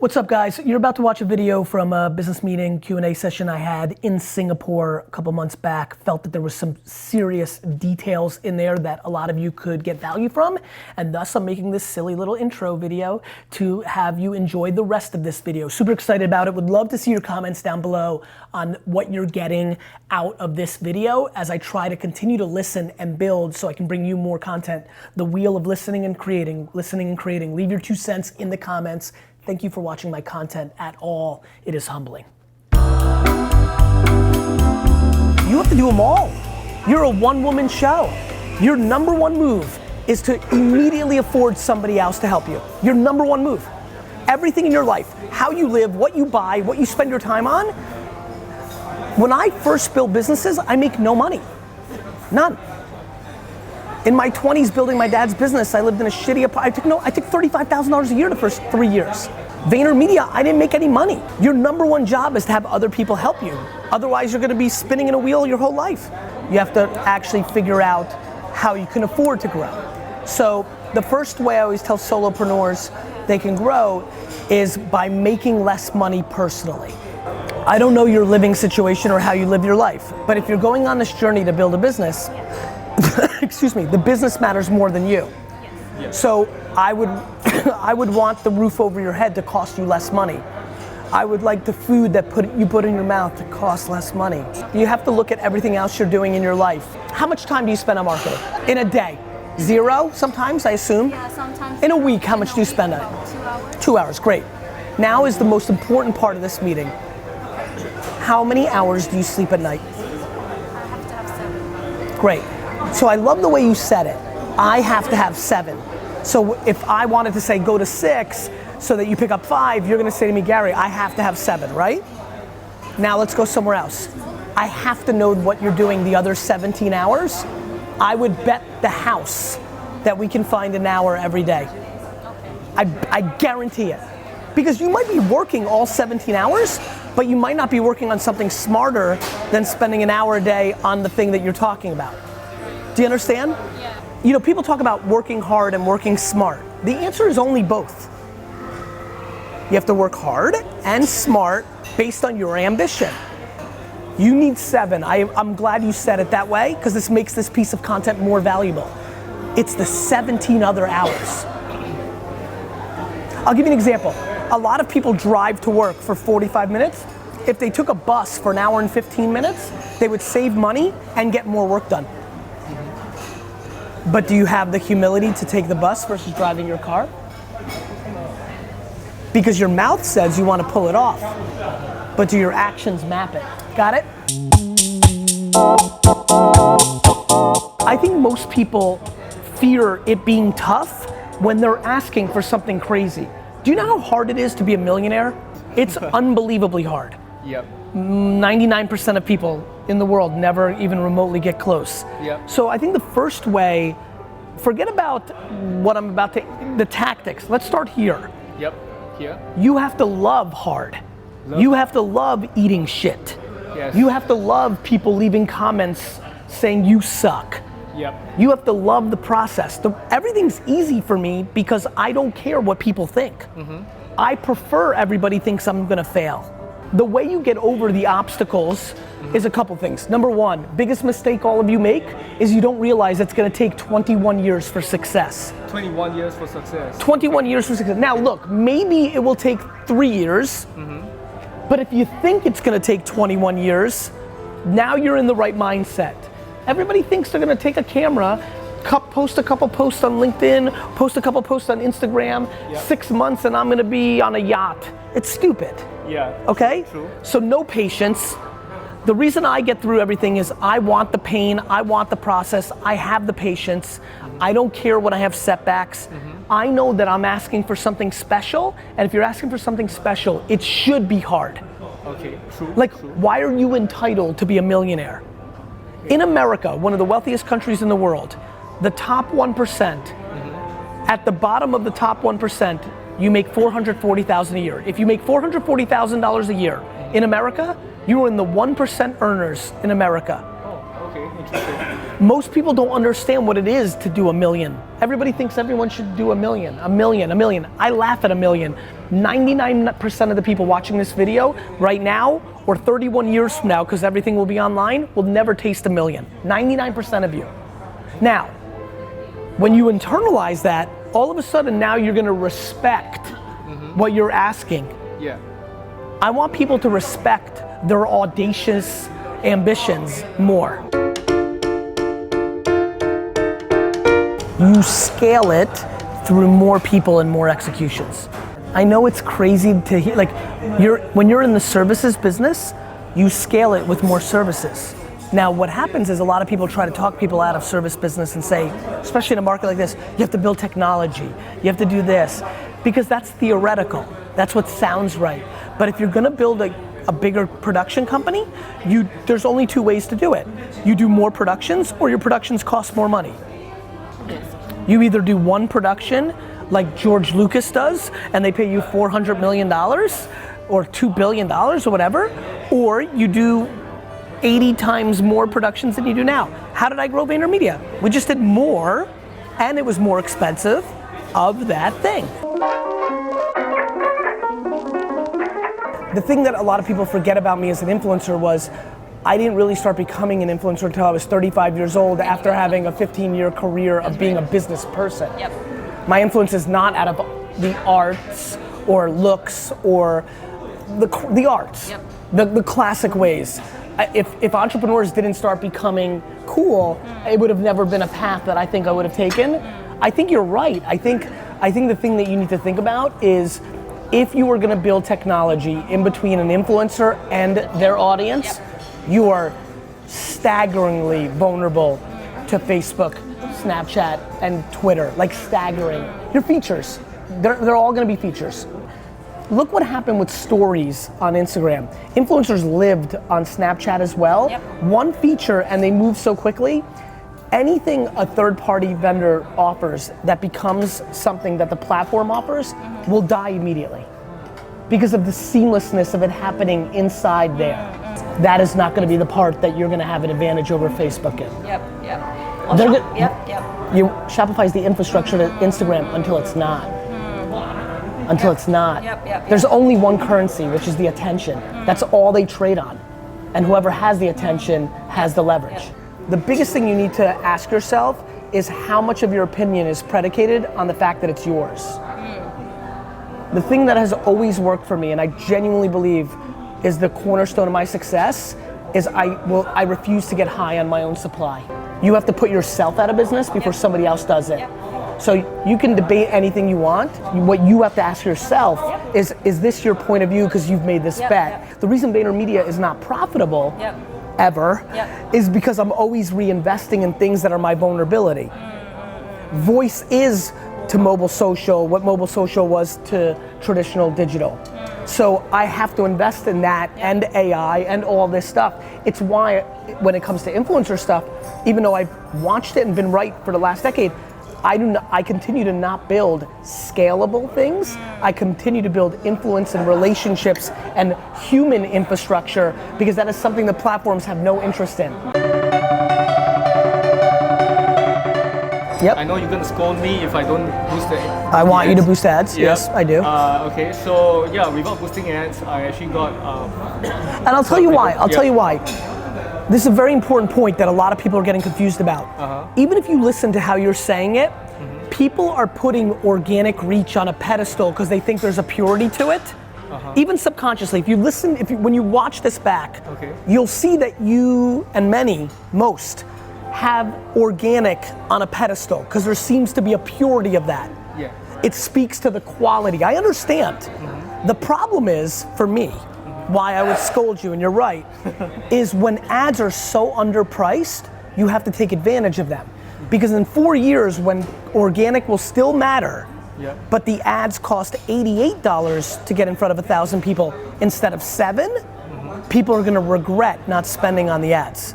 What's up, guys? You're about to watch a video from a business meeting Q&A session I had in Singapore a couple months back. Felt that there was some serious details in there that a lot of you could get value from, and thus I'm making this silly little intro video to have you enjoy the rest of this video. Super excited about it. Would love to see your comments down below on what you're getting out of this video as I try to continue to listen and build so I can bring you more content. The wheel of listening and creating. Leave your 2 cents in the comments. Thank you for watching my content at all. It is humbling. You have to do them all. You're a one-woman show. Your number one move is to immediately afford somebody else to help you. Your number one move. Everything in your life, how you live, what you buy, what you spend your time on. When I first build businesses, I make no money. None. In my 20s building my dad's business, I lived in a shitty apartment. I took $35,000 a year the first 3 years. VaynerMedia, I didn't make any money. Your number one job is to have other people help you. Otherwise, you're gonna be spinning in a wheel your whole life. You have to actually figure out how you can afford to grow. So the first way I always tell solopreneurs they can grow is by making less money personally. I don't know your living situation or how you live your life, but if you're going on this journey to build a business, excuse me, the business matters more than you. Yes. So I would I would want the roof over your head to cost you less money. I would like the food that you put in your mouth to cost less money. You have to look at everything else you're doing in your life. How much time do you spend on marketing? In a day? 0 sometimes, I assume? Yeah, sometimes. In a week, how much do you spend on it? 2 hours. 2 hours, great. Now is the most important part of this meeting. How many hours do you sleep at night? I have to have 7. Great. So I love the way you said it. I have to have 7. So if I wanted to say go to 6 so that you pick up 5, you're gonna say to me, Gary, I have to have 7, right? Now let's go somewhere else. I have to know what you're doing the other 17 hours. I would bet the house that we can find an hour every day. I guarantee it. Because you might be working all 17 hours, but you might not be working on something smarter than spending an hour a day on the thing that you're talking about. Do you understand? Yeah. You know, people talk about working hard and working smart. The answer is only both. You have to work hard and smart based on your ambition. You need 7. I'm glad you said it that way because this makes this piece of content more valuable. It's the 17 other hours. I'll give you an example. A lot of people drive to work for 45 minutes. If they took a bus for an hour and 15 minutes, they would save money and get more work done. But do you have the humility to take the bus versus driving your car? Because your mouth says you want to pull it off, but do your actions map it? Got it? I think most people fear it being tough when they're asking for something crazy. Do you know how hard it is to be a millionaire? It's unbelievably hard. Yep. 99% of people in the world never even remotely get close. Yep. So I think the first way, forget about what I'm about to, the tactics. Let's start here. Yep. Here. You have to love hard. You have to love eating shit. Yes. You have to love people leaving comments saying you suck. Yep. You have to love the process. Everything's easy for me because I don't care what people think. Mm-hmm. I prefer everybody thinks I'm gonna fail. The way you get over the obstacles is a couple things. Number 1, biggest mistake all of you make is you don't realize it's gonna take 21 years for success. 21 years for success. 21 years for success. Now look, maybe it will take 3 years, but if you think it's gonna take 21 years, now you're in the right mindset. Everybody thinks they're gonna take a camera, post a couple posts on LinkedIn, post a couple posts on Instagram, 6 months and I'm gonna be on a yacht. It's stupid. Yeah. Okay? True. So no patience. The reason I get through everything is I want the pain, I want the process, I have the patience. I don't care when I have setbacks. I know that I'm asking for something special, and if you're asking for something special, it should be hard. Okay, true. Like, true. why are you entitled to be a millionaire? In America, one of the wealthiest countries in the world, the top 1%, at the bottom of the top 1%, you make $440,000 a year. If you make $440,000 a year in America, you are in the 1% earners in America. Oh, okay, interesting. Most people don't understand what it is to do a million. Everybody thinks everyone should do a million. I laugh at a million. 99% of the people watching this video right now, or 31 years from now, because everything will be online, will never taste a million. 99% of you. Now, when you internalize that, all of a sudden now you're gonna respect what you're asking. Yeah. I want people to respect their audacious ambitions more. You scale it through more people and more executions. I know it's crazy to hear, like, when you're in the services business, you scale it with more services. Now what happens is a lot of people try to talk people out of service business and say, especially in a market like this, you have to build technology, you have to do this, because that's theoretical. That's what sounds right. But if you're gonna build a bigger production company, there's only two ways to do it. You do more productions, or your productions cost more money. You either do one production like George Lucas does, and they pay you $400 million or $2 billion or whatever, or you do 80 times more productions than you do now. How did I grow VaynerMedia? We just did more, and it was more expensive of that thing. The thing that a lot of people forget about me as an influencer was I didn't really start becoming an influencer until I was 35 years old after having a 15-year career of being a business person. Yep. My influence is not out of the arts or looks or the arts, Yep. the classic ways. If entrepreneurs didn't start becoming cool, it would have never been a path that I think I would have taken. I think you're right. I think the thing that you need to think about is if you were gonna build technology in between an influencer and their audience, you are staggeringly vulnerable to Facebook, Snapchat, and Twitter, like staggering. Your features, they're all gonna be features. Look what happened with stories on Instagram. Influencers lived on Snapchat as well. Yep. One feature and they move so quickly. Anything a third-party vendor offers that becomes something that the platform offers will die immediately because of the seamlessness of it happening inside there. That is not gonna be the part that you're gonna have an advantage over Facebook in. Yep. Shopify's the infrastructure to Instagram until it's not. Until it's not. There's only one currency, which is the attention. That's all they trade on. And whoever has the attention has the leverage. The biggest thing you need to ask yourself is how much of your opinion is predicated on the fact that it's yours. The thing that has always worked for me, and I genuinely believe is the cornerstone of my success, is I refuse to get high on my own supply. You have to put yourself out of business before somebody else does it. So you can debate anything you want. What you have to ask yourself is this your point of view because you've made this bet? The reason VaynerMedia is not profitable ever is because I'm always reinvesting in things that are my vulnerability. Voice is to mobile social what mobile social was to traditional digital. So I have to invest in that and AI and all this stuff. It's why when it comes to influencer stuff, even though I've watched it and been right for the last decade, I continue to not build scalable things. I continue to build influence and relationships and human infrastructure because that is something the platforms have no interest in. Yep. I know you're gonna scold me if I don't boost the ads. I want you to boost ads. Yep. Yes, I do. Okay, so yeah, without boosting ads, I actually got. And I'll tell you why. I'll tell you why. This is a very important point that a lot of people are getting confused about. Even if you listen to how you're saying it, people are putting organic reach on a pedestal because they think there's a purity to it. Even subconsciously, when you watch this back, you'll see that you and most have organic on a pedestal because there seems to be a purity of that. Yeah. It speaks to the quality. I understand. The problem is, for me, why I would scold you, and you're right, is when ads are so underpriced, you have to take advantage of them. Because in 4 years, when organic will still matter, but the ads cost $88 to get in front of 1,000 people instead of 7, people are gonna regret not spending on the ads.